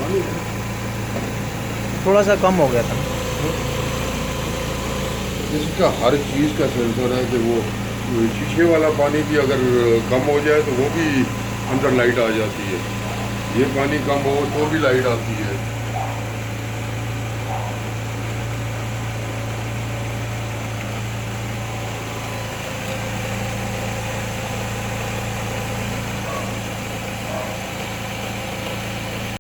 पानी है। थोड़ा सा कम हो गया था। इसका हर चीज़ का सेंसर है कि वो शीशे वाला पानी भी अगर कम हो जाए तो वो भी अंदर लाइट आ जाती है। ये पानी कम हो तो भी लाइट आती है।